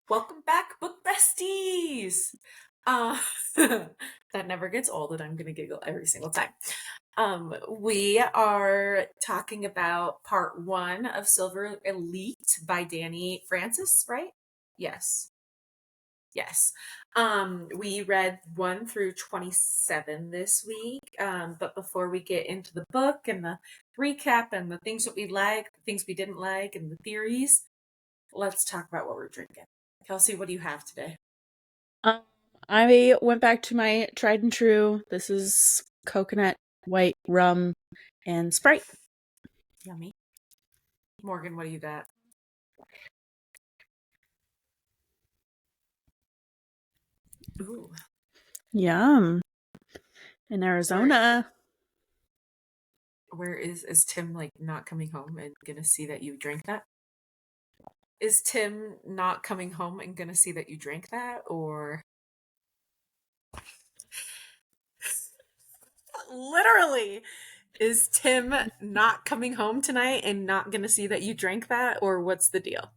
Welcome back, book besties. Uh, that never gets old, and I'm gonna giggle every single time. We are talking about part one of Silver Elite by Dani Francis, right? Yes. Yes. We read 1 through 27 this week. But before we get into the book and the recap and the things that we liked, the things we didn't like, and the theories, let's talk about what we're drinking. Kelsey, what do you have today? I went back to my tried and true. This is coconut, white rum, and Sprite. Yummy. Morgan, what do you got? Ooh. Yum. In Arizona. Where is Tim like not coming home and gonna see that you drank that? Is Tim not coming home and gonna see that you drank that, or literally is Tim not coming home tonight and not gonna see that you drank that, or what's the deal?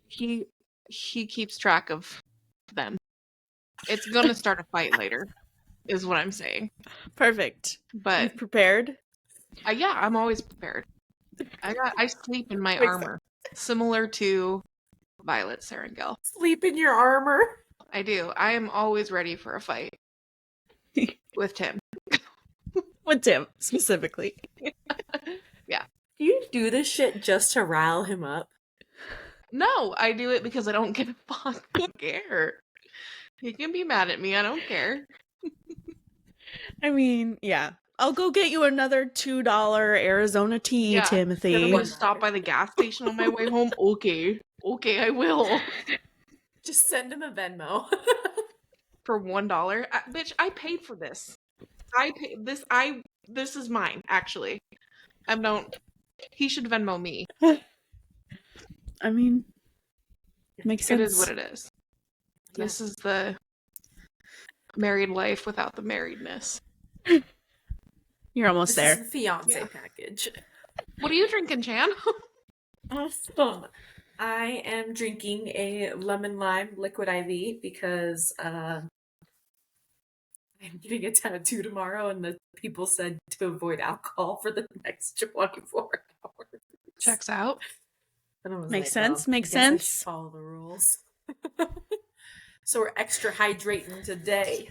He keeps track of them. It's gonna start a fight later, is what I'm saying. Perfect. But you prepared? Yeah, I'm always prepared. I sleep in my armor, similar to Violet Serengel. Sleep in your armor. I do. I am always ready for a fight with Tim. With Tim, specifically. Yeah. Do you do this shit just to rile him up? No, I do it because I don't give a fuck. I don't care. He can be mad at me. I don't care. I mean, yeah. I'll go get you another $2 Arizona tea, Yeah. Timothy. I'm gonna stop by the gas station on my way home. Okay, I will. Just send him a Venmo. For $1, bitch, I paid for this. I paid this. This is mine, actually. He should Venmo me. I mean, makes sense. It is what it is. Yeah. This is the married life without the marriedness. You're almost there. This is the fiance package. What are you drinking, Chan? Awesome. I am drinking a lemon lime liquid IV because I'm getting a tattoo tomorrow, and the people said to avoid alcohol for the next 24 hours. Checks out. And I was Makes like, sense. well, Makes I guess sense. I should follow the rules. So we're extra hydrating today.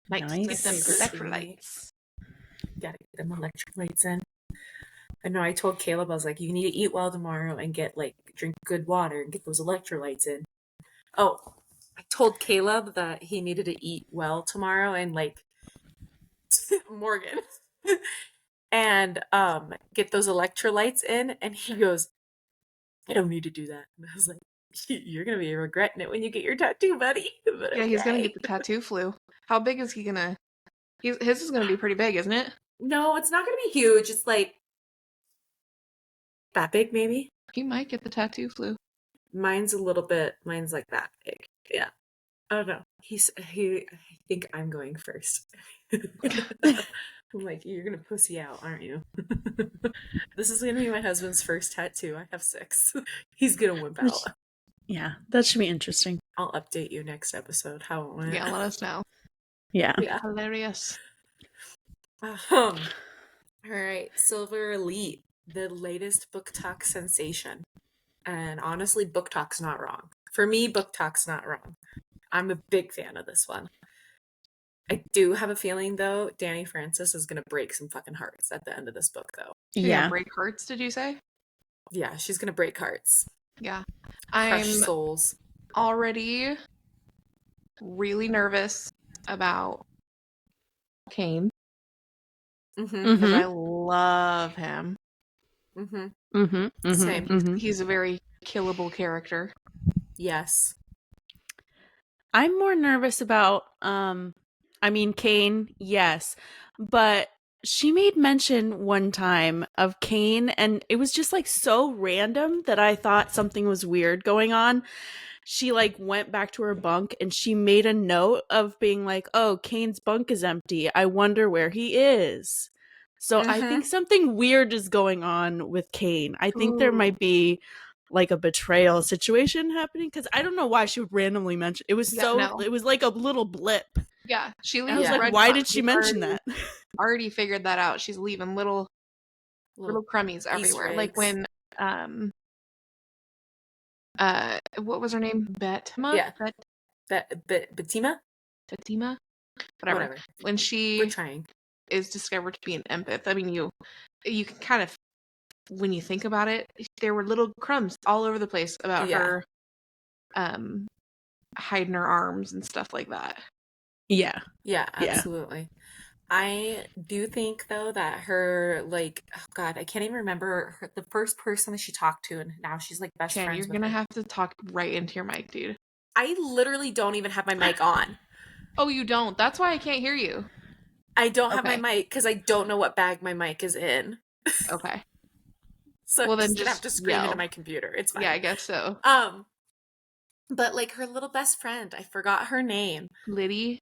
Nice. Nice. Get them electrolytes. Gotta get them electrolytes in. I know I told Caleb, I was like, you need to eat well tomorrow and drink good water and get those electrolytes in. Oh, I told Caleb that he needed to eat well tomorrow and Morgan and get those electrolytes in, and he goes, I don't need to do that. And I was like, you're gonna be regretting it when you get your tattoo, buddy. But yeah, he's gonna get the tattoo flu. How big is he gonna? His is gonna be pretty big, isn't it? No, it's not gonna be huge. It's like that big, maybe. He might get the tattoo flu. Mine's like that big. Yeah. I don't know. I think I'm going first. I'm like, you're gonna pussy out, aren't you? This is gonna be my husband's first tattoo. I have 6. He's gonna wimp out. Yeah, that should be interesting. I'll update you next episode how it went. Yeah, let us know. Yeah. Hilarious. All right, Silver Elite, the latest book talk sensation. And honestly, book talk's not wrong. For me, book talk's not wrong. I'm a big fan of this one. I do have a feeling, though, Dani Francis is going to break some fucking hearts at the end of this book, though. Yeah. Break hearts, did you say? Yeah, she's going to break hearts. Yeah. Crush souls. Already really nervous about Kane. Because I love him. Same. He's a very killable character. Yes. I'm more nervous about, Kane, yes. But she made mention one time of Kane, and it was just so random that I thought something was weird going on. She went back to her bunk and she made a note of being like, oh, Kane's bunk is empty. I wonder where he is. So I think something weird is going on with Kane. I think there might be like a betrayal situation happening, because I don't know why she would randomly mention it. Was it was like a little blip. Yeah, she And I leaves was like, breadcrumbs. why did she We've mention that? already figured that out. She's leaving little crummies everywhere. Like when what was her name? Betma? Yeah. Betima? Betima? Whatever. When We're she trying. is discovered to be an empath, I mean, you can kind of, when you think about it, there were little crumbs all over the place about her hiding her arms and stuff like that. Yeah. Yeah, absolutely. I do think, though, that her, like, oh God, I can't even remember the first person that she talked to, and now she's, like, best friends You're with going to her. have to talk right into your mic, dude. I literally don't even have my mic on. Oh, you don't? That's why I can't hear you. I don't have my mic because I don't know what bag my mic is in. Okay. So well, I'm then just gonna have to scream into my computer. It's fine. Yeah, I guess so. But like her little best friend, I forgot her name. Liddy?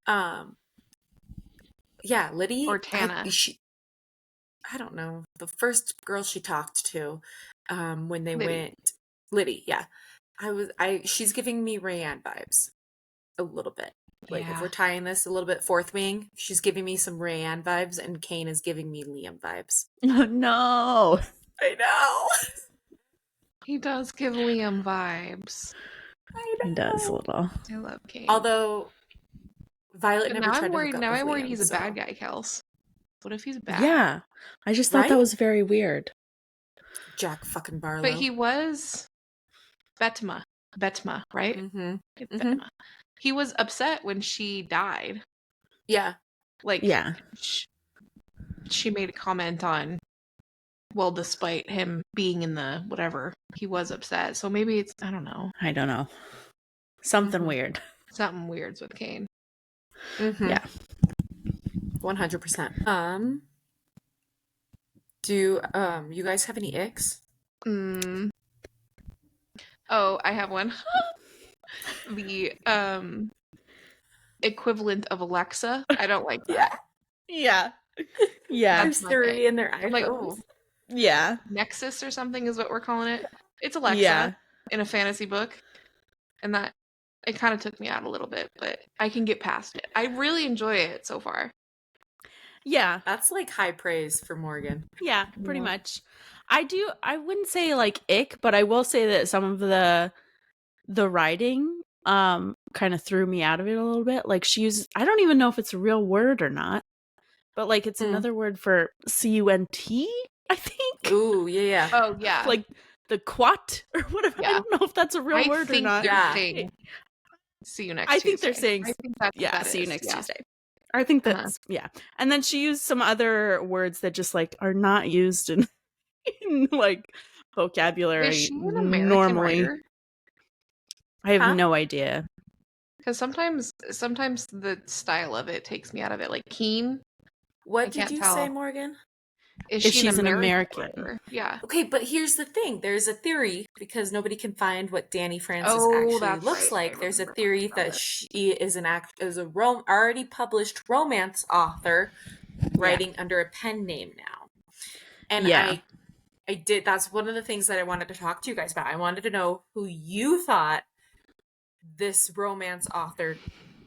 Yeah, Liddy. Or Tana. I don't know. The first girl she talked to, when they Liddy. went, Liddy, yeah. She's giving me Rayanne vibes a little bit. Like if we're tying this a little bit fourth wing, she's giving me some Rayanne vibes, and Kane is giving me Liam vibes. Oh, no. I know. He does give Liam vibes. I know. He does a little. I love Kane. Although Violet never tried to hook up now with I'm worried Liam, he's a bad guy, Kels. What if he's bad? Yeah. I just thought that was very weird. Jack fucking Barlow. But he was Betma, right? Mm-hmm. Betma. He was upset when she died. Yeah. Like, she made a comment on, well, despite him being in the whatever, he was upset. So maybe it's, I don't know. Something weird. Something weird's with Kane. Mm-hmm. Yeah. 100%. Do you guys have any icks? Oh, I have one. The equivalent of Alexa. I don't like that. Yeah. Yeah. There's Siri in their iPhones. I'm like, oh. Yeah. Nexus or something is what we're calling it. It's Alexa in a fantasy book. And that, it kind of took me out a little bit, but I can get past it. I really enjoy it so far. Yeah. That's like high praise for Morgan. Yeah, pretty much. I wouldn't say like ick, but I will say that some of the writing kind of threw me out of it a little bit. Like she uses, I don't even know if it's a real word or not, but like it's another word for cunt, I think. Ooh, yeah. Oh, yeah. Like the quat or whatever. Yeah. I don't know if that's a real word or not. Saying, see you next Tuesday. Tuesday. Think they're saying, I think that's what that see you is. next Tuesday. I think that's, And then she used some other words that just like are not used in like vocabulary. Is she an American writer? I have no idea. Because sometimes the style of it takes me out of it. Like Keen. What did you say, Morgan? If she's an American writer? Yeah. Okay, but here's the thing. There's a theory, because nobody can find what Dani Francis actually looks like. There's a theory that she is already published romance author writing under a pen name now. And I did. That's one of the things that I wanted to talk to you guys about. I wanted to know who you thought this romance author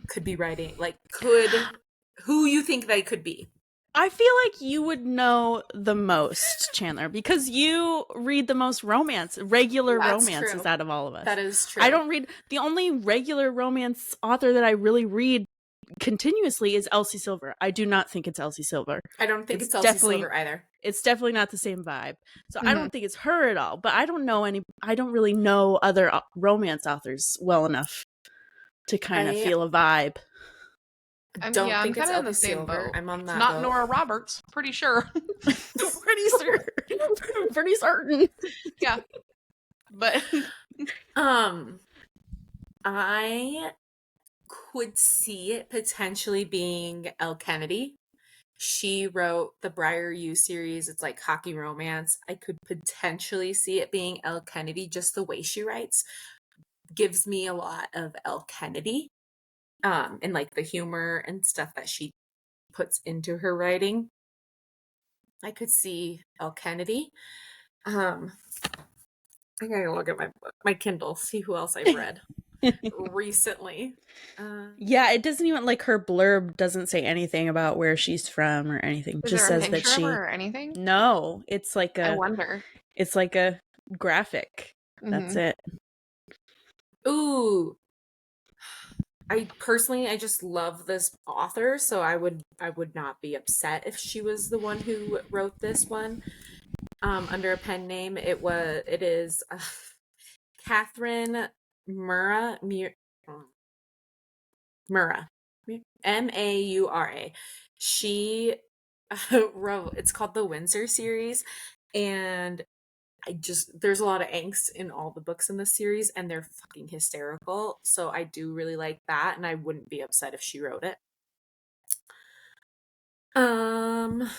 could be writing. Like, who you think they could be. I feel like you would know the most, Chandler, because you read the most regular romances out of all of us. That is true. I don't read, the only regular romance author that I really read continuously is Elsie Silver. I do not think it's Elsie Silver. I don't think it's Elsie Silver either. It's definitely not the same vibe. So I don't think it's her at all, but I don't really know other romance authors well enough to kind of feel a vibe. I don't think it's in the same boat. I'm on that. It's not Nora Roberts, pretty sure. pretty certain. Yeah. But I could see it potentially being Elle Kennedy. She wrote the Briar U series. It's like hockey romance. I could potentially see it being Elle Kennedy. Just the way she writes gives me a lot of Elle Kennedy. And like the humor and stuff that she puts into her writing. I could see Elle Kennedy. I gotta look at my Kindle, see who else I've read recently. Yeah, it doesn't even like her blurb doesn't say anything about where she's from or anything. Is Just there a says that picture of she her or anything? No, it's like I a wonder. graphic. That's it. Ooh. I just love this author, so I would not be upset if she was the one who wrote this one under a pen name. It is Catherine Mura Mura Maura. She wrote, it's called the Windsor series, and there's a lot of angst in all the books in this series, and they're fucking hysterical. So I do really like that, and I wouldn't be upset if she wrote it. Don't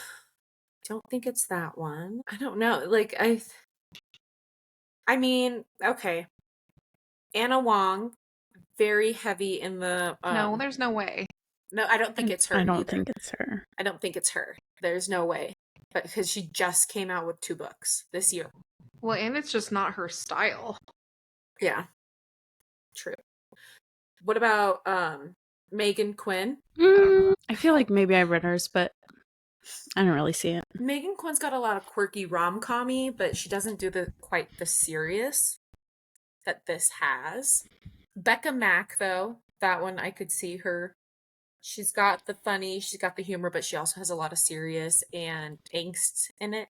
think it's that one. I don't know. Like I mean, okay. Anna Wong, very heavy in the No, there's no way. No, I don't think it's her. I don't either. think it's her. I don't think it's her. There's no way. But because she just came out with 2 books this year. Well, and it's just not her style. Yeah. True. What about Megan Quinn? I feel like maybe I read hers, but I don't really see it. Megan Quinn's got a lot of quirky rom-com-y, but she doesn't do quite the serious that this has. Becca Mack, though, that one I could see her. She's got the funny, she's got the humor, but she also has a lot of serious and angst in it.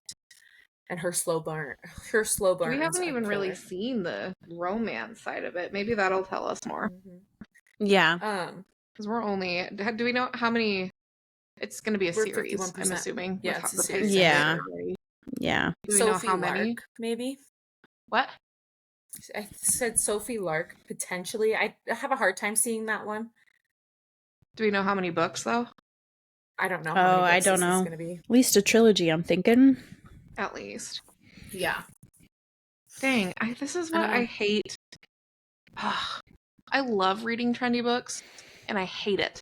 And her slow burn. We haven't even really seen the romance side of it. Maybe that'll tell us more. Mm-hmm. Yeah. Because we're only. Do we know how many? It's going to be a series. 51%. I'm assuming. Yeah, it's a series. Yeah. Do we Sophie know how many? Lark, maybe. What? I said Sophie Lark potentially. I have a hard time seeing that one. Do we know how many books though? I don't know. How many books I don't know. Gonna be. At least a trilogy, I'm thinking. At least. Yeah. Dang, this is what I hate. I love reading trendy books, and I hate it.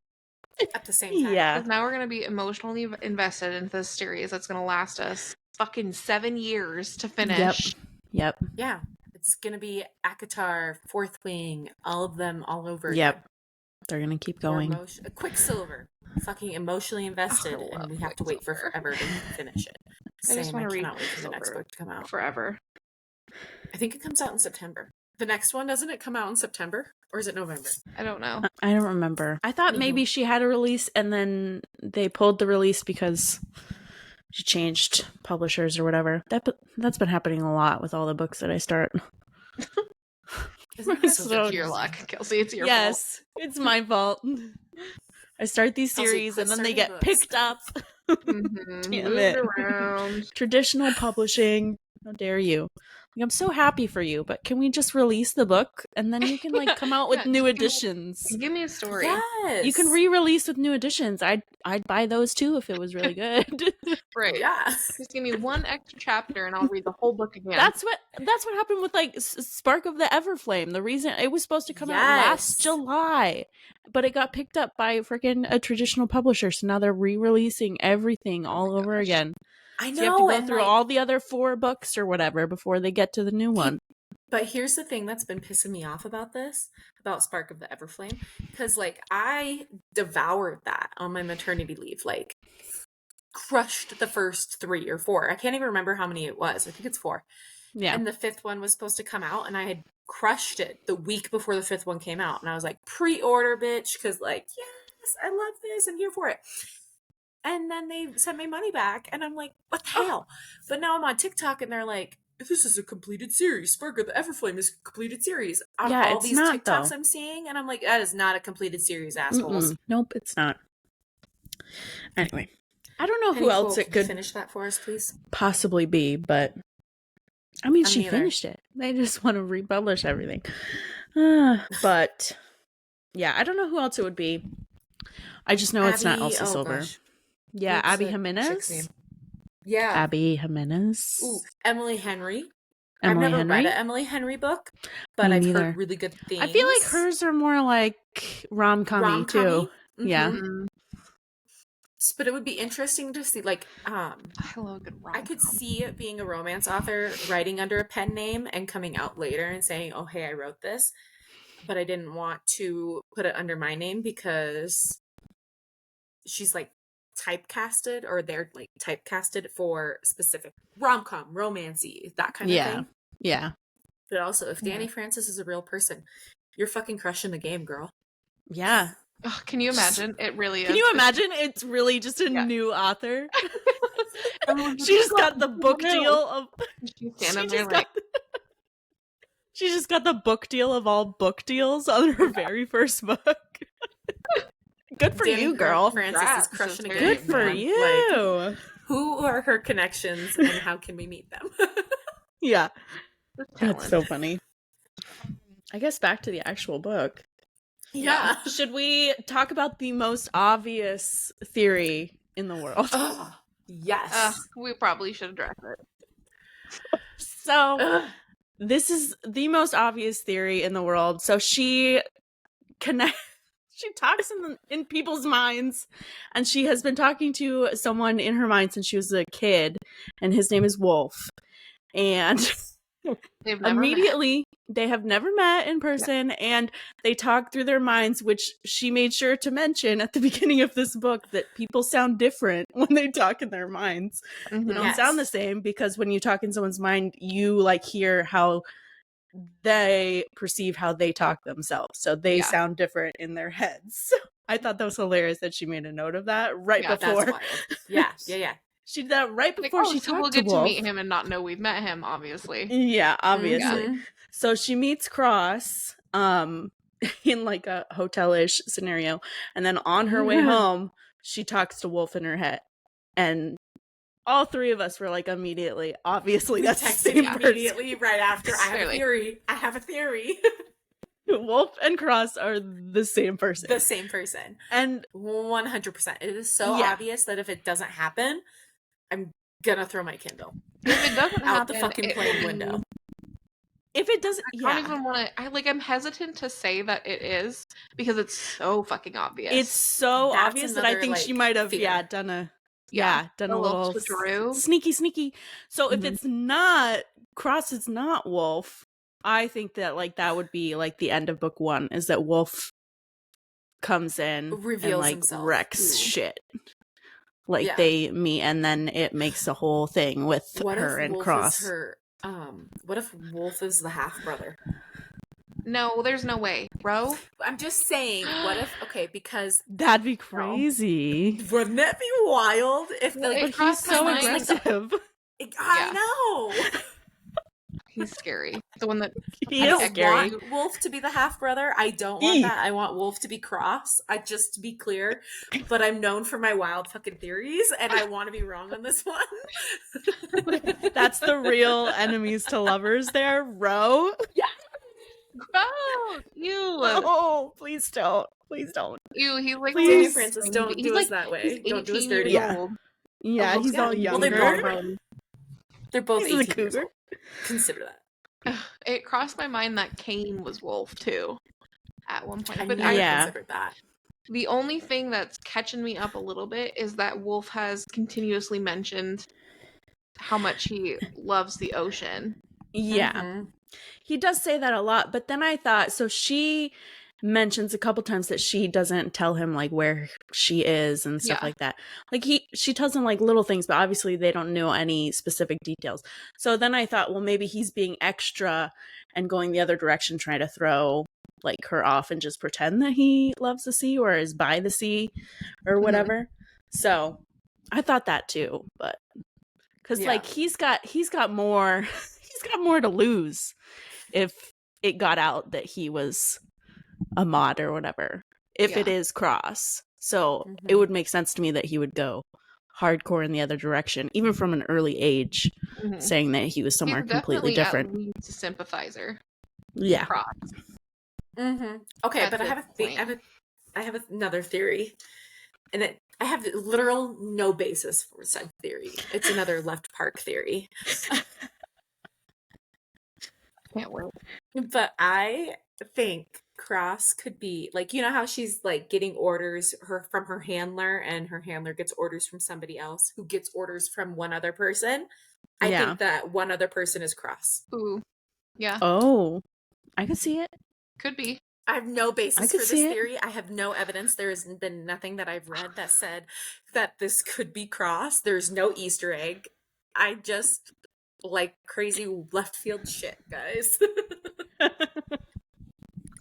At the same time. Yeah. Because now we're going to be emotionally invested into this series that's going to last us fucking 7 years to finish. Yep. Yeah. It's going to be ACOTAR, Fourth Wing, all of them all over Yep. again. They're going to keep going. Quicksilver. Fucking emotionally invested, and we have to wait for forever to finish it. I just want to read wait for the next book to come out. Forever. I think it comes out in September. The next one, doesn't it come out in September? Or is it November? I don't know. I don't remember. I thought maybe she had a release and then they pulled the release because she changed publishers or whatever. That's been happening a lot with all the books that I start. It's your luck, Kelsey. It's your fault. Yes, it's my fault. I start these series and then they get picked up. Mm-hmm. Damn it. Around. Traditional publishing. How dare you? Like, I'm so happy for you, but can we just release the book and then you can like come out with new editions? Give me a story. Yes. You can re-release with new editions. I'd buy those too if it was really good. Right. Yeah. Just give me one extra chapter and I'll read the whole book again. That's what happened with like Spark of the Everflame. The reason it was supposed to come out last July, but it got picked up by freaking a traditional publisher. So now they're re-releasing everything all over again. I know. So you have to go through all the other 4 books or whatever before they get to the new one. But here's the thing that's been pissing me off about Spark of the Everflame, because like I devoured that on my maternity leave, like crushed the first 3 or 4. I can't even remember how many it was. I think it's 4. Yeah. And the 5th one was supposed to come out, and I had crushed it the week before the 5th one came out, and I was like, pre-order, bitch, because like, yes, I love this, I'm here for it. And then they sent my money back, and I'm like, what the hell? But now I'm on TikTok, and they're like, this is a completed series. Spark of the Everflame is a completed series. All these not, TikToks though. I'm seeing, and I'm like, that is not a completed series, assholes. Nope, it's not. Anyway, I don't know who else it could finish that for us, please. Possibly be, but I mean, she finished it. They just want to republish everything. But yeah, I don't know who else it would be. I just know it's not Elsa Silver. Gosh. Yeah, Abby Jimenez. Yeah. Abby Jimenez. Ooh, Emily Henry. Emily I've never Henry? read an Emily Henry book, but I've heard really good things. I feel like hers are more like rom-com-y too. Mm-hmm. Yeah. But it would be interesting to see, like, I love a good I rom-com. could see it being a romance author writing under a pen name and coming out later and saying, oh, hey, I wrote this, but I didn't want to put it under my name because she's like typecasted, or they're like typecasted for specific rom-com, romancy, that kind of thing. Yeah. But also, if Yeah. Dani Francis is a real person, you're fucking crushing the game, girl. Yeah. Oh, can you imagine? It really is. Can you imagine? It's really just a Yeah. new author. Everyone's She like, just got the book no. deal of. She's She standing there just like, got. She just got the book deal of all book deals on her very first book. Good for Dani you, girl. Francis Congrats, is crushing a sister. game. Good for man. you. Like, who are her connections and how can we meet them? Yeah, this that's talent. so funny. I guess back to the actual book. Yeah. Should we talk about the most obvious theory in the world? Oh, yes. We probably should address it. So, Ugh. this is the most obvious theory in the world. So she talks in people's minds, and she has been talking to someone in her mind since she was a kid, and his name is Wolf. And They've never immediately they have never met in person, and they talk through their minds, which she made sure to mention at the beginning of this book, that people sound different when they talk in their minds. met. They don't Yes. sound the same, because when you talk in someone's mind, you like hear how they perceive how they talk themselves, so they Yeah. sound different in their heads. I thought that was hilarious that she made a note of that right Yeah, That's before. wild. Yeah. She did that right Like, before oh, she so talked we'll to get Wolf. to meet him and not know we've met him, obviously. Yeah, obviously. Mhm. So she meets Cross in like a hotel-ish scenario, and then on her way home she talks to Wolf in her head, and all three of us were like, immediately, obviously We that's the texted same person. immediately right after. I have a Clearly. theory. I have a theory. Wolf and Cross are the same person. The same person. And 100%. It is so Yeah. obvious that if it doesn't happen, I'm gonna throw my Kindle If it doesn't out happen, the fucking it plane will be- window. if it doesn't, I don't even want to. I'm hesitant to say that it is because it's so fucking obvious. it's so That's obvious that I another, think like, she might have fear. done a a little switcheroo. sneaky. So if Mhm. it's not Cross, it's not Wolf. I think that like that would be like the end of book 1, is that Wolf comes in Reveals and like himself. wrecks Ooh. shit. Like Yeah. they meet, and then it makes a whole thing with What her if and Wolf Cross. is her? What if Wolf is the half brother? No, there's no way, bro. I'm just saying. What if? Okay, because That'd be crazy. wouldn't that be wild if Well, like it But he's crossed my so mind. aggressive. I know. He's scary. The one that He I is don't scary. want Wolf to be the half brother. I don't want Eek. that. I want Wolf to be Cross. I just to be clear, but I'm known for my wild fucking theories, and I want to be wrong on this one. That's the real enemies to lovers there, Ro. gross. Ew. Oh, please don't. Please don't. Ew. He's like Please. Dani Francis, don't he's do like, us that way. He's 18 Don't do us years dirty. Yeah. old. Yeah, Oh, he's yeah. all Well, younger. they're both- They're both He's a 18 years cougar. old. Consider that. It crossed my mind that Cain was Wolf too, at one point. I But never Yeah. considered that. the only thing that's catching me up a little bit is that Wolf has continuously mentioned how much he loves the ocean. Yeah. Mhm. He does say that a lot, but then I thought, so she mentions a couple times that she doesn't tell him like where she is and stuff Yeah. like that. Like she tells him like little things, but obviously they don't know any specific details. So then I thought, well, maybe he's being extra and going the other direction, trying to throw like her off and just pretend that he loves the sea or is by the sea or whatever. So I thought that too, but because Yeah. like he's got more he's got more to lose if it got out that he was a mod or whatever, if it Yeah. is Cross. So it Mhm. would make sense to me that he would go hardcore in the other direction, even from an early age, Mhm. saying that he was somewhere He's completely definitely different. At least a sympathizer. Yeah. Cross. Mhm. Okay, At but I this have a thing. point. I have another theory, and I have literal no basis for said theory. It's another left park theory. Can't wait. But I think Cross could be like, you know how she's like getting orders from her handler, and her handler gets orders from somebody else who gets orders from one other person. I Yeah. think that one other person is Cross. Ooh. Yeah. Oh, I could see it. Could be. I have no I basis could for this see it. theory. I have no evidence. There has been nothing that I've read that said that this could be Cross. There's no Easter egg. I just like crazy left field shit, guys.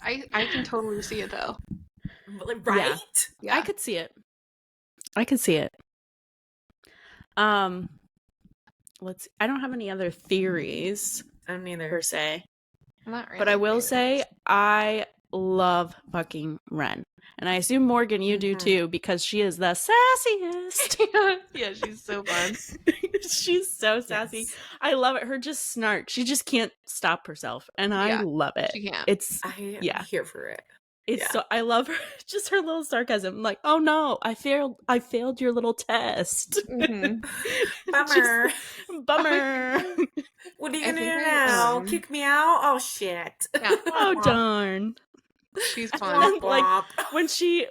I can totally see it though. Right? Yeah. I could see it. I could see it. Let's. I don't have any other theories I don't either. per se, Not really. but I will say I love fucking Ren, and I assume Morgan you do too because she is the sassiest. Yeah, she's so fun. She's so sassy. Yes. I love it. Her just snark. She just can't stop herself, and I love it. She can't. It's I yeah. am here for it. It's Yeah. so I love her. Just her little sarcasm. Like, oh no, I failed your little test. Mhm. Bummer. Bummer. What are you I gonna think do I, now? Kick me out? Oh shit. Yeah. Oh darn. She's fun. Like when she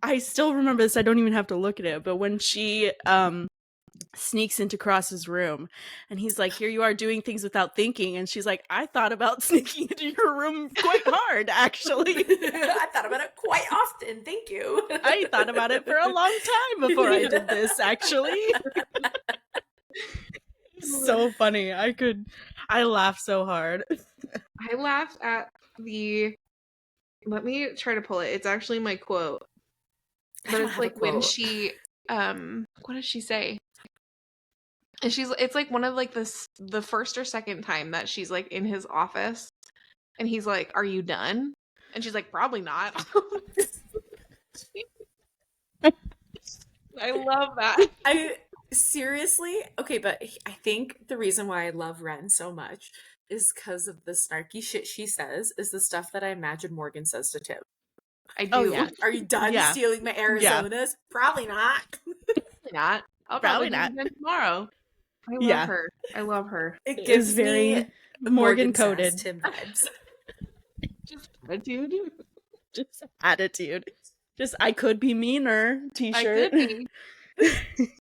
I still remember this. I don't even have to look at it, but when she sneaks into Cross's room and he's like, here you are doing things without thinking, and she's like, I thought about sneaking into your room quite hard, actually. I thought about it quite often. Thank you. I thought about it for a long time before I did this, actually. So funny. I laughed so hard. I laughed at let me try to pull it. It's actually my quote. I But don't it's have a like when quote. she what does she say? And it's like one of like the first or second time that she's like in his office and he's like, "Are you done?" And she's like, "Probably not." I love that. I seriously okay, but I think the reason why I love Ren so much is because of the snarky shit she says. Is the stuff that I imagine Morgan says to Tim. I do. Oh, yeah. Are you done Yeah. stealing my Arizonas? Probably not. Probably not. I'll Probably probably do it not. again tomorrow. I love Yeah. her. I love her. It Is gives very me Morgan Sass coded. Tim vibes. Just attitude. Just attitude. Just I could be meaner I t-shirt. could be.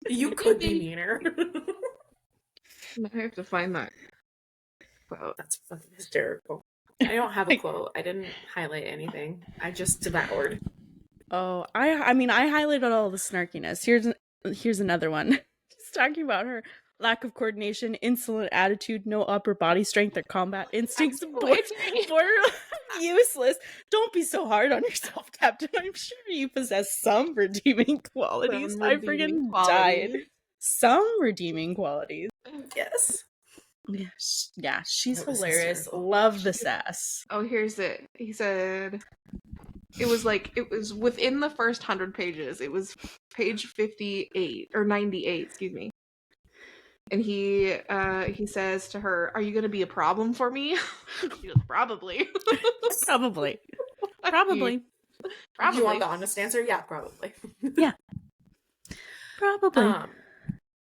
You could be meaner. I have to find that quote. That's fucking hysterical. I don't have a quote. I didn't highlight anything. I just devoured. Oh, I mean I highlighted all the snarkiness. Here's another one. Just talking about her lack of coordination, insolent attitude, no upper body strength or combat instincts, borderline useless. Don't be so hard on yourself, Captain. I'm sure you possess some redeeming qualities. Some I redeeming friggin' died. qualities. Some redeeming qualities. Yes. Yeah, she's That was hilarious. hysterical. Love the sass. Oh, here's it. He said it was within the first 100 pages. It was page 58 or 98, excuse me. And he says to her, "Are you going to be a problem for me?" She goes, "Probably." Probably. Probably. You want the honest answer? Yeah, probably. Probably.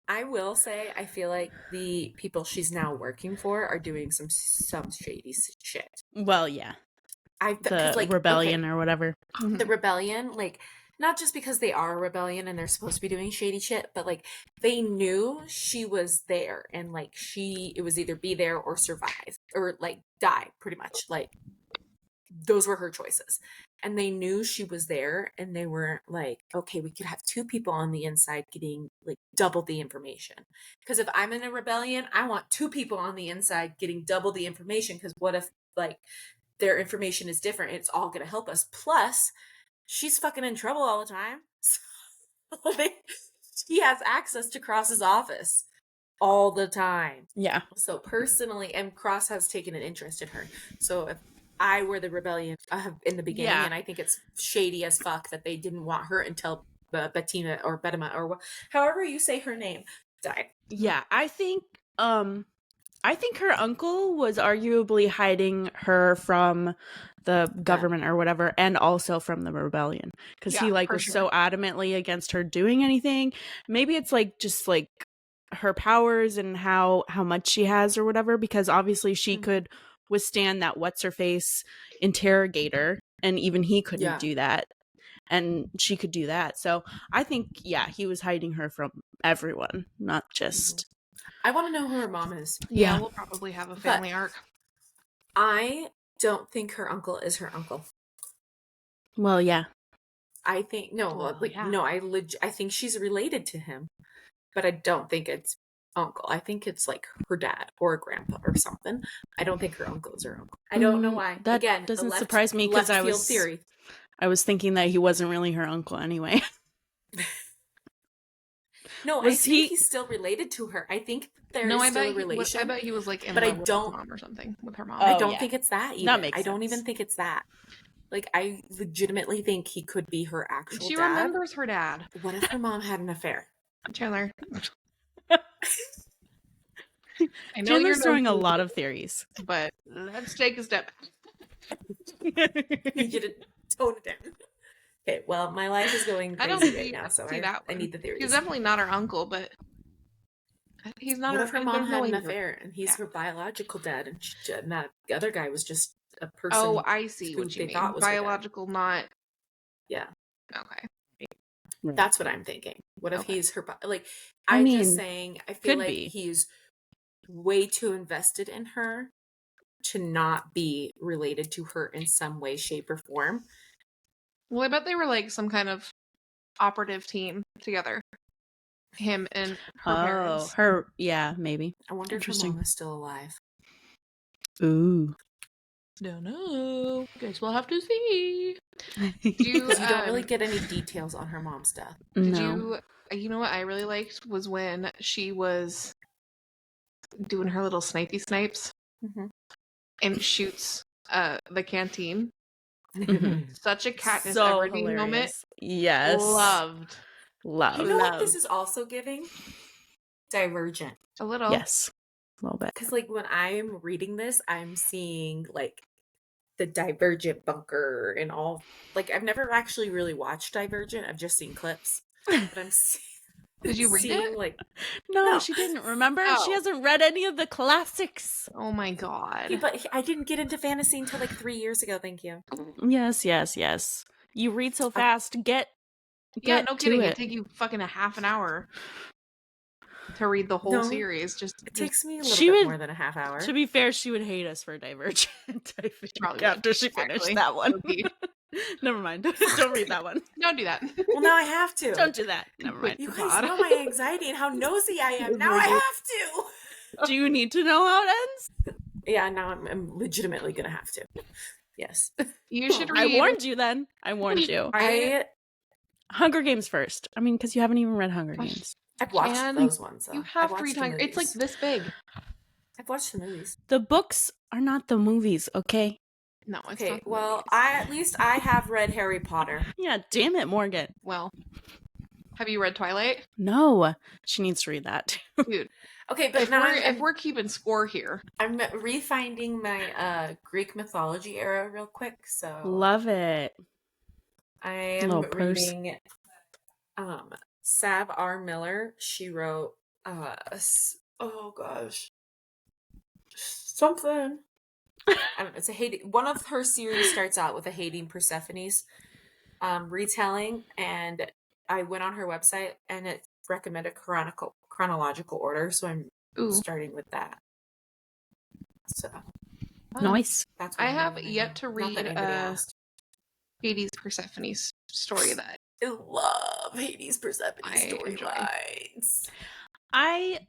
I will say I feel like the people she's now working for are doing some shady shit. Well, yeah. The rebellion or whatever. The rebellion, like, not just because they are a rebellion and they're supposed to be doing shady shit, but like they knew she was there and like it was either be there or survive or like die, pretty much. Like those were her choices. And they knew she was there and they were like, okay, we could have two people on the inside getting like double the information. Because if I'm in a rebellion, I want two people on the inside getting double the information. Because what if like their information is different? It's all going to help us. Plus, she's fucking in trouble all the time. So she has access to Cross's office all the time. Yeah. So personally, and Cross has taken an interest in her. So if I were the rebellion in the beginning, and I think it's shady as fuck that they didn't want her until Bettina or Bettima or however you say her name died. Yeah, I think her uncle was arguably hiding her from the government or whatever, and also from the rebellion, because he like was so adamantly against her doing anything. Maybe it's like just like her powers and how much she has or whatever, because obviously she could withstand that what's her face interrogator, and even he couldn't do that, and she could do that. So I think he was hiding her from everyone, not just I want to know who her mom is. Yeah, we'll probably have a family arc. I don't think her uncle is her uncle. Well, yeah. I think I think she's related to him, but I don't think it's uncle. I think it's like her dad or a grandpa or something. I don't think her uncle is her uncle. I don't know why. That Again, doesn't surprise me, because I was thinking that he wasn't really her uncle anyway. No, I think he's still related to her. I think still a relation. I bet he was like in love with with his mom or something, with her mom. I don't think it's that even. That makes I don't sense. even think it's that. Like, I legitimately think he could be her actual dad. She remembers her dad. What if her mom had an affair? Chandler. I know Chandler's throwing a lot of theories. But let's take a step. You get to tone it down. Okay, well, my life is going crazy right now, so I need the theories. He's definitely not her uncle, but he's not. What if her mom had an affair and he's her biological dad, and that the other guy was just a person? Oh, I see what you mean. Biological, not. Yeah. Okay. Right. That's what I'm thinking. What if he's her? Like, just saying, I feel like he's way too invested in her to not be related to her in some way, shape, or form. Well, I bet they were like some kind of operative team together. Him and her parents. Maybe. I wonder if her mom is still alive. Ooh. Don't know. Guess we'll have to see. You don't really get any details on her mom's death. You know what I really liked was when she was doing her little snipey snipes and shoots the canteen. Such a Katniss Everdeen moment. Yes. Loved. You know what this is also giving? Divergent. A little. Yes. A little bit. Because, like, when I'm reading this, I'm seeing, like, the Divergent bunker and all. Like, I've never actually really watched Divergent. I've just seen clips. But I'm Did you read it? Like, no, she didn't. Remember? She hasn't read any of the classics. Oh my god. Yeah, but I didn't get into fantasy until like 3 years ago. Thank you. Yes. You read so fast. Get no kidding. It take you fucking a half an hour to read the whole series. It takes me a little bit more than a half hour. To be fair, she would hate us for Divergent. I think, after she finished that one. Never mind. Don't read that one. Don't do that. Well, now I have to. Don't do that. Never mind. You guys know my anxiety and how nosy I am. Now I have to. Do you need to know how it ends? Yeah, now I'm legitimately gonna have to. Yes. You should read. I warned you then. I warned you. Hunger Games first. I mean, because you haven't even read Hunger Games. I've watched those ones. You have to read Hunger. It's like this big. I've watched the movies. The books are not the movies, okay? No, it's okay. not Well, at least I have read Harry Potter. Yeah, damn it, Morgan. Well, have you read Twilight? No, she needs to read that too. Dude. Okay, but if we're keeping score here, I'm refinding my Greek mythology era real quick. So love it. I am reading Sav R. Miller. She wrote oh gosh, something. I don't know. It's a Hades. One of her series starts out with a Hades Persephone's retelling, and I went on her website and it recommended chronological order, so I'm starting with that. So nice. That's I have yet to read Hades Persephone's story that I love Hades Persephone storylines. I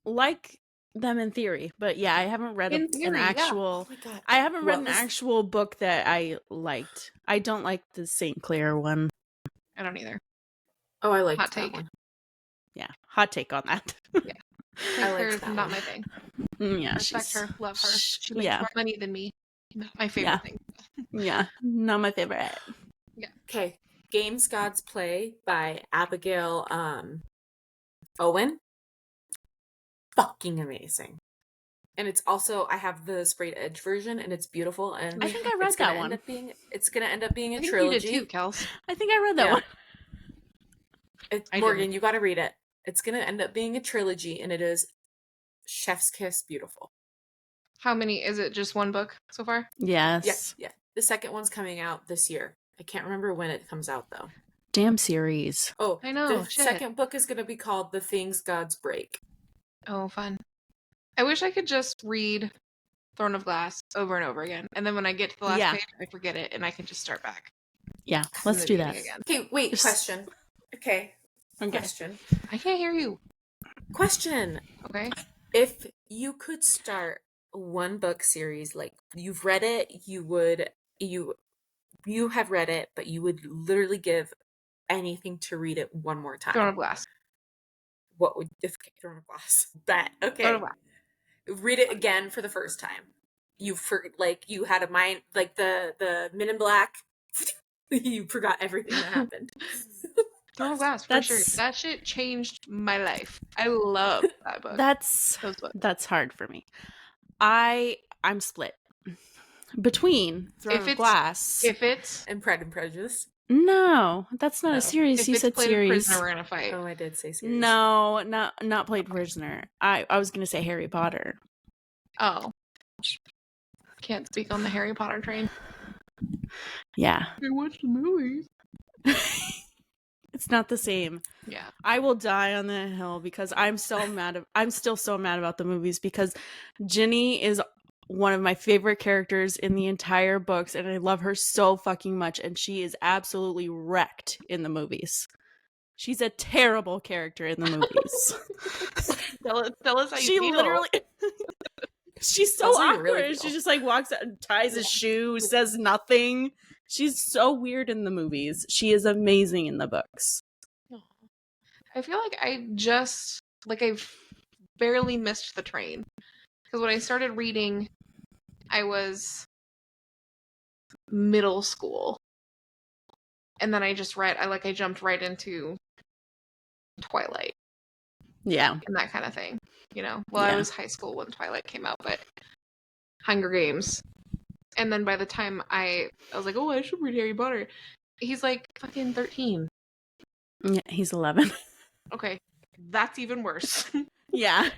like them in theory, but I haven't read an actual. Yeah. Oh my God. I haven't read an actual book that I liked. I don't like the St. Clair one. I don't either. Oh, I like hot that take. one. Yeah, hot take on that. Yeah, I like that. Not my thing. Yeah, respect her, love her. She makes more money than me. Not my favorite thing. Yeah, not my favorite. Yeah. Okay, Games Gods Play by Abigail Owen. Fucking amazing. And it's also, I have the sprayed edge version, and it's beautiful. And I think I read that one. It's gonna end up being a I think trilogy. You did too, Kels. I think I read that one. Morgan, you got to read it. It's going to end up being a trilogy, and it is Chef's Kiss beautiful. How many? Is it just one book so far? Yes. Yeah. The second one's coming out this year. I can't remember when it comes out, though. Damn series. Oh, I know, the shit. second book is going to be called The Things Gods Break. Oh, fun. I wish I could just read Throne of Glass over and over again. And then when I get to the last page, I forget it and I can just start back. Yeah, from let's the do that. beginning again. Okay, wait, Just- question. Okay. Okay. Question. I can't hear you. Question. Okay. If you could start one book series, like you've read it, you have read it, but you would literally give anything to read it one more time. Throne of Glass. What would if Throne of Glass? Bet. Okay. Throne of Glass. Read it again for the first time. You had a mind like the Men in Black. You forgot everything that happened. Throne of Glass, for sure. That shit changed my life. I love that book. Those books. That's hard for me. I'm split between Throne of Glass. If it's and Pride and Prejudice. No, that's not a series. If You it's said Played series. Prisoner, we're gonna fight. Oh, I did say series. No, not Played Prisoner. I was gonna say Harry Potter. Oh. Can't speak on the Harry Potter train. Yeah. I watched the movies. It's not the same. Yeah. I will die on that hill because I'm still so mad about the movies because Ginny is one of my favorite characters in the entire books and I love her so fucking much and she is absolutely wrecked in the movies. She's a terrible character in the movies. Tell us how you She feel. literally she's so Tells how you awkward. really feel. She just like walks out and ties a shoe, says nothing. She's so weird in the movies. She is amazing in the books. I feel like I've barely missed the train. Because when I started reading, I was middle school. And then I jumped right into Twilight. Yeah. And that kind of thing. You know? Well, Yeah. I was high school when Twilight came out, but Hunger Games. And then by the time I was like, oh, I should read Harry Potter. He's like fucking 13. Yeah, he's 11. Okay. That's even worse. Yeah.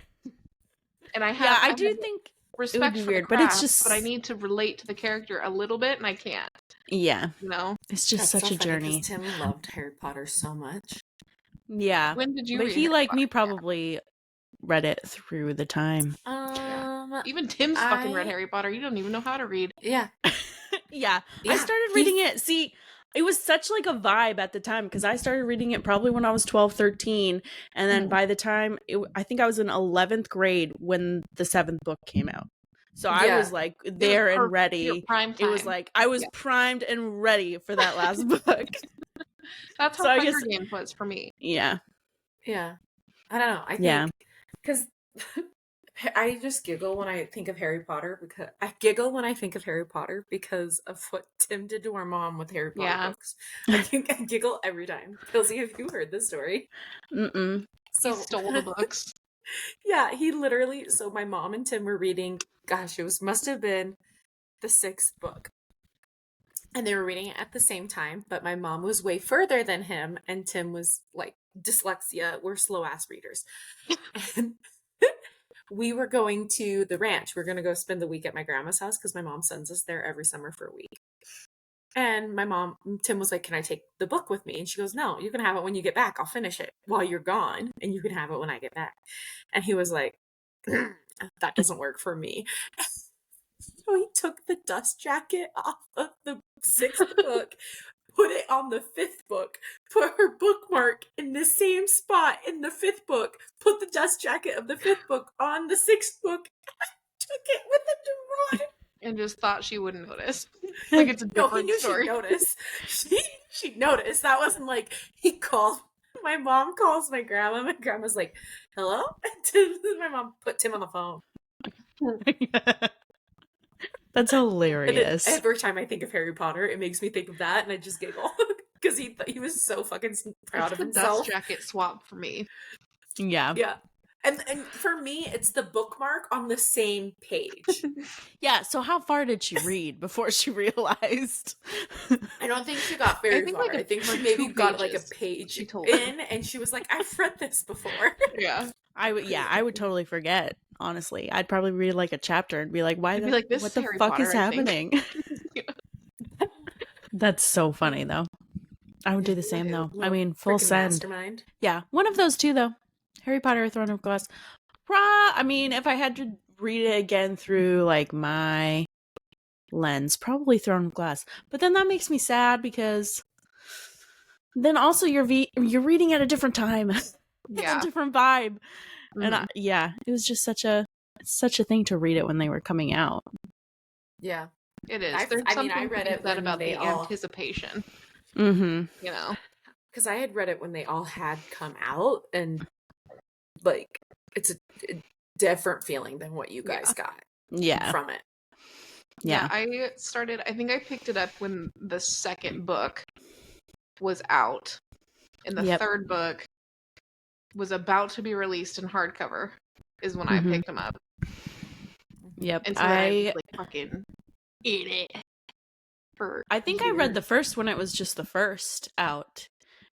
And I do think respect be for weird, the but it's craft, just- but I need to relate to the character a little bit, and I can't. Yeah. You know? It's just That's such so a funny 'cause journey. Tim loved Harry Potter so much. Yeah. When did you But read he, Harry like me, Potter? probably read it through the time. Even Tim's fucking read I- Harry Potter. You don't even know how to read. Yeah. Yeah. Yeah, I started reading it. See, it was such like a vibe at the time because I started reading it probably when I was 12, 13. And then by the time, I think I was in 11th grade when the 7th book came out. So I was like there and ready. Prime time. It was like I was primed and ready for that last book. That's how so I Hunger guess- Games was for me. Yeah. Yeah. I don't know. I think Yeah. because I just giggle when I think of Harry Potter because I giggle when I think of Harry Potter because of what Tim did to our mom with Harry Potter Yeah. books. I think I giggle every time. Kelsey, have you heard this story? Mm-mm. He stole the books. Yeah, he literally. So my mom and Tim were reading. Gosh, must have been the 6th book, and they were reading it at the same time. But my mom was way further than him, and Tim was like dyslexia. We're slow ass readers, and we were going to the ranch. We are going to go spend the week at my grandma's house because my mom sends us there every summer for a week. And Tim was like, "Can I take the book with me?" And she goes, "No, you can have it when you get back. I'll finish it while you're gone, and you can have it when I get back." And he was like, "That doesn't work for me." So he took the dust jacket off of the 6th book, put it on the 5th book, put her bookmark in the same spot in the 5th book, put the dust jacket of the 5th book on the 6th book, took it with him to run. And just thought she wouldn't notice. Like it's a No, he different knew story. she'd notice. She noticed. That wasn't like he called. My mom calls my grandma. My grandma's like, "Hello?" And my mom put Tim on the phone. That's And hilarious. every time I think of Harry Potter, it makes me think of that, and I just giggle because he was so fucking proud It's of the himself. dust jacket swap for me. Yeah. Yeah, And for me, it's the bookmark on the same page. Yeah, so how far did she read before she realized? I don't think she got I very think far. like I think she like maybe 2 got like a pages. page She told me. in, and she was like, "I've read this before." Yeah. I would totally forget, honestly. I'd probably read like a chapter and be like, I'd be like, this what is the Harry fuck Potter, is I think. happening? That's so funny though. I would do the same though. I Little mean, full freaking send. mastermind. Yeah, one of those two though. Harry Potter or Throne of Glass. I mean, if I had to read it again through like my lens, probably Throne of Glass. But then that makes me sad because then also you're reading at a different time. It's Yeah. a different vibe. And Mhm. it was just such a thing to read it when they were coming out. Yeah. It is. I There's mean, something I to read be it said when about they the all, anticipation, Mm-hmm. you know? because I had read it when they all had come out, and like it's a different feeling than what you guys got Yeah. from it. Yeah. I think I picked it up when the second book was out, and the Yep. third book was about to be released in hardcover, is when I Mhm. picked them up. Yep. And so then I like fucking ate it. I think I read the first when it was just the first out.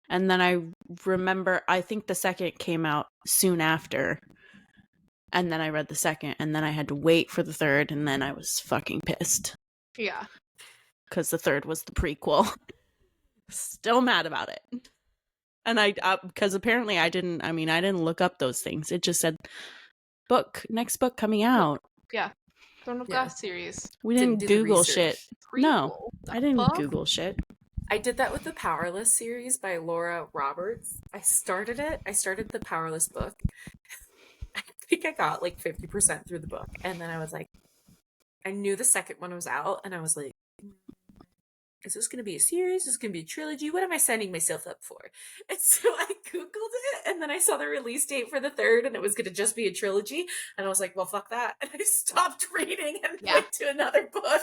And then I remember, I think the second came out soon after. And then I read the second, and then I had to wait for the third, and then I was fucking pissed. Yeah. Because the third was the prequel. Still mad about it. And because apparently I didn't look up those things. It just said, next book coming out. Yeah. Throne of Glass series. We didn't do the Google shit. research. No, Prequel. I didn't Fuck? Google shit. I did that with the Powerless series by Laura Roberts. I started the Powerless book. I think I got like 50% through the book. And then I was like, I knew the second one was out, and I was like, is this going to be a series? Is this going to be a trilogy? What am I signing myself up for? And so I Googled it, and then I saw the release date for the third, and it was going to just be a trilogy. And I was like, well, fuck that. And I stopped reading and went to another book.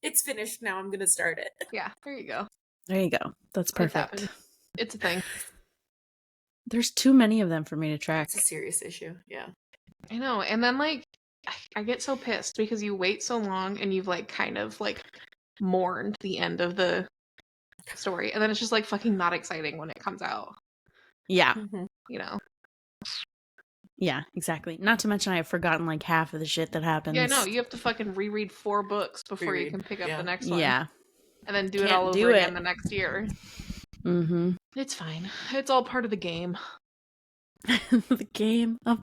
It's finished now. I'm going to start it. Yeah, there you go. There you go. That's perfect. It's a thing. There's too many of them for me to track. It's a serious issue. Yeah. I know. And then like I get so pissed because you wait so long and you've like kind of like mourned the end of the story, and then it's just like fucking not exciting when it comes out. Yeah. Mm-hmm. You know. Yeah, exactly. Not to mention I have forgotten like half of the shit that happens. Yeah, no, you have to fucking reread 4 books before you can pick up the next one. Yeah. And then do it all over again the next year. Mm-hmm. It's fine. It's all part of the game. The game of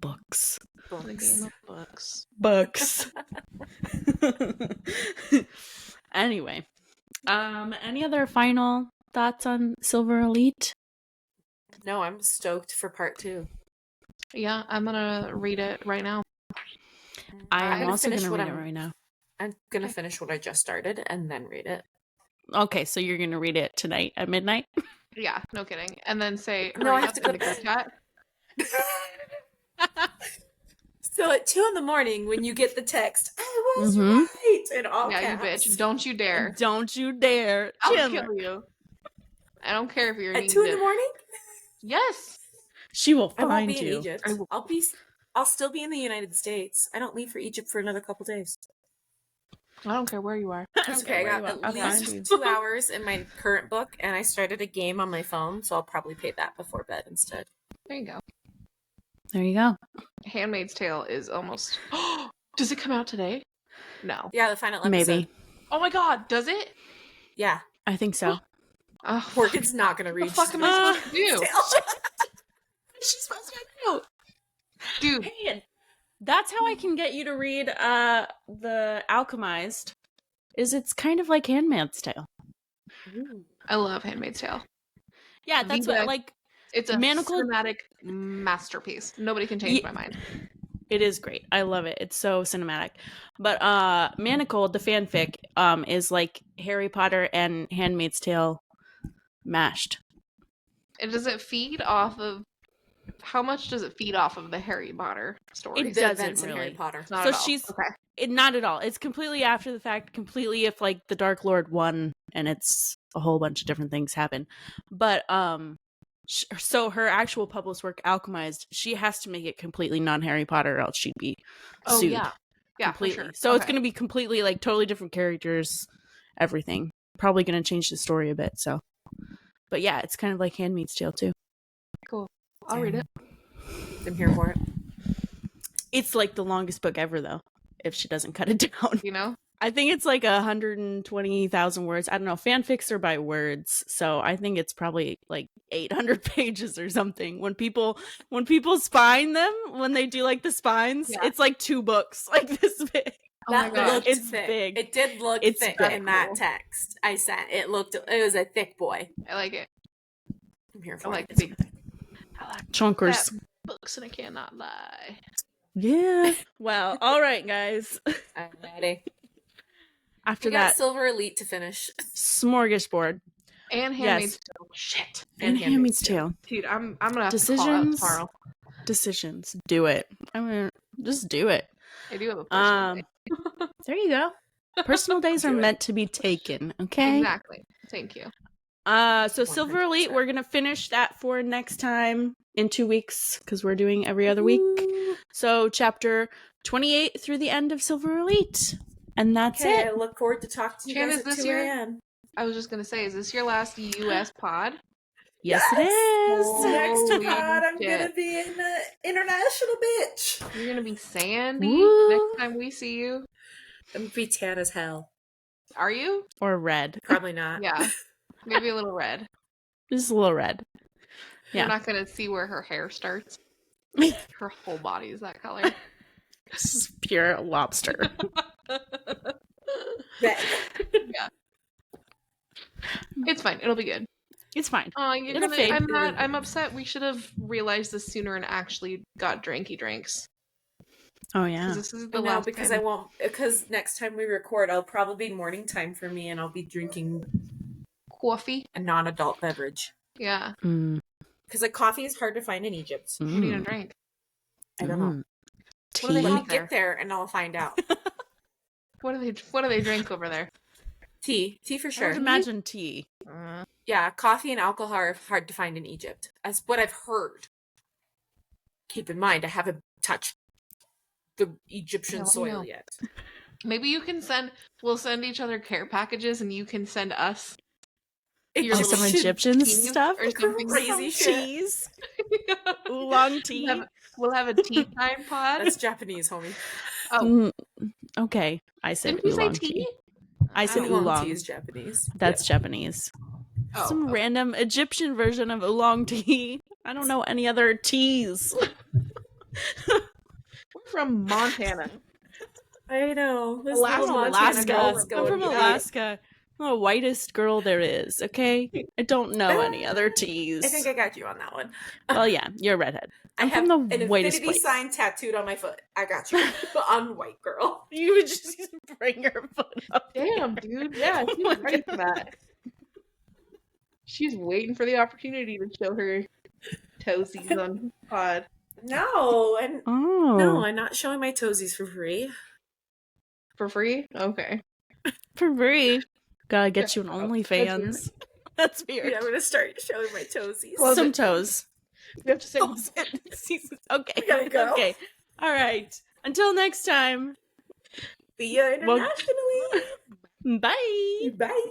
books. The game of books. Books. Anyway. Any other final thoughts on Silver Elite? No, I'm stoked for part 2. Yeah, I'm gonna read it right now. I'm also gonna read it right now. I'm gonna finish what I just started and then read it. Okay, so you're gonna read it tonight at midnight? Yeah, no kidding. And then say, no, I have to go to the group chat. So at 2 a.m. when you get the text, I was right in all caps. You bitch! Don't you dare! Don't you dare! I'll kill you. I don't care if you're at 2 a.m. Yes, she will find you. I won't be in Egypt. I'll still be in the United States. I don't leave for Egypt for another couple days. I don't care where you are. Okay, I got at least 2 hours in my current book, and I started a game on my phone, so I'll probably pay that before bed instead. There you go. There you go. Handmaid's Tale is almost... Does it come out today? No. Yeah, the final episode. Maybe. Oh my god, does it? Yeah. I think so. Oh, Morgan's not going to read. What the fuck am I supposed to do? She's supposed to know. Dude. Hey, that's how I can get you to read The Alchemized. It's kind of like Handmaid's Tale. I love Handmaid's Tale. Yeah, that's what, like... It's a cinematic masterpiece. Nobody can change my mind. It is great. I love it. It's so cinematic. But Manacled, the fanfic, is like Harry Potter and Handmaid's Tale mashed. And does it feed off of... How much does it feed off of the Harry Potter story? It doesn't really. Harry Potter. Not so at all. she's... Okay. Not at all. It's completely after the fact, completely if like the Dark Lord won and it's a whole bunch of different things happen. But So her actual published work, Alchemized, she has to make it completely non-Harry Potter, or else she'd be Oh sued yeah, yeah, for completely. sure. So it's Okay. going to be completely like totally different characters, everything. Probably going to change the story a bit. So, but yeah, it's kind of like Handmaid's Tale too. Cool. I'll read it. I'm here for it. It's like the longest book ever, though. If she doesn't cut it down, You know. I think it's like 120,000 words. I don't know. Fanfics are by words, so I think it's probably like 800 pages or something. When people spine them, when they do like the spines, Yeah. it's like 2 books, like this big. Oh my That gosh. looked It's thick. big. It did look It's thick big. in that Cool. text I sent. It was a thick boy. I like it. I'm here for I like it. big. I like Chunkers. books, and I cannot lie. Yeah. Well, all right, guys. I'm ready. After We got that, Silver Elite to finish. smorgasbord And Handmaid's Tale. Shit. and Handmaid's Tale. Dude, I'm gonna have to call out Decisions. tomorrow. Decisions. Do it. I mean, just do it. I do have a personal day. There you go. Personal days are Do it. meant to be taken. Okay. Exactly. Thank you. So Silver Elite, 100%. we're gonna finish that for next time in 2 weeks because we're doing every other week. Ooh. So chapter 28 through the end of Silver Elite, and that's Okay, I it. look forward to talking to you Jan, guys is at this 2 your- a.m. I was just gonna say, is this your last US pod? Yes, it is. Oh. Next Holy pod, I'm shit. gonna be an international bitch. You're gonna be Sandy Woo. next time we see you. I'm gonna be tan as hell. Are you? Or red. Probably not. Yeah. Maybe a little red. Just a little red. Yeah. You're not gonna see where her hair starts. Her whole body is that color. This is pure lobster. Red. It's fine. It'll be good. It's fine. Oh, It'll fade. I'm upset. We should have realized this sooner and actually got drinky drinks. Oh 'Cause yeah. this is the I know, last because time. I won't. Because next time we record, I'll probably be morning time for me, and I'll be drinking Coffee. a non-adult beverage. Yeah. Mm. Because like coffee is hard to find in Egypt. What are you Mm. gonna drink? I don't know. Mm. What do they Tea. I'll make there? get there and I'll find out. What do they drink over there? Tea for I sure. would imagine tea. Yeah, coffee and alcohol are hard to find in Egypt. That's what I've heard. Keep in mind, I haven't touched the Egyptian Yeah, let me soil know. yet. Maybe you can we'll send each other care packages and you can send us Your Oh, little some shit- Egyptian tea stuff. or something. Crazy Some shit. cheese. Oolong tea. We'll have a tea time pod. That's Japanese, homie. Oh, Mm, okay, I said didn't you say oolong tea? tea. I said don't Oolong oolong. tea is Japanese. That's Japanese. Oh, Some okay. random Egyptian version of oolong tea. I don't know any other teas. We're from Montana. I know. This Alaska. little I'm from Montana Alaska. girl's I'm going from great. Alaska. I'm the whitest girl there is, okay? I don't know any other teas. I think I got you on that one. Well, yeah, you're a redhead. I I'm have from the an whitest infinity place. sign tattooed on my foot. I got you. On white girl. You would just bring your foot up. Damn, dude. Yeah, Oh she's my ready for that. She's waiting for the opportunity to show her toesies on pod. No, and Oh. no, I'm not showing my toesies for free. For free? Okay. For free. Gotta get you an That's OnlyFans. That's weird. Yeah, I'm gonna start showing my toesies. Well, Some toes. We have to say Okay. We gotta go. Okay. All right. Until next time. See ya Well- internationally. Bye. Bye.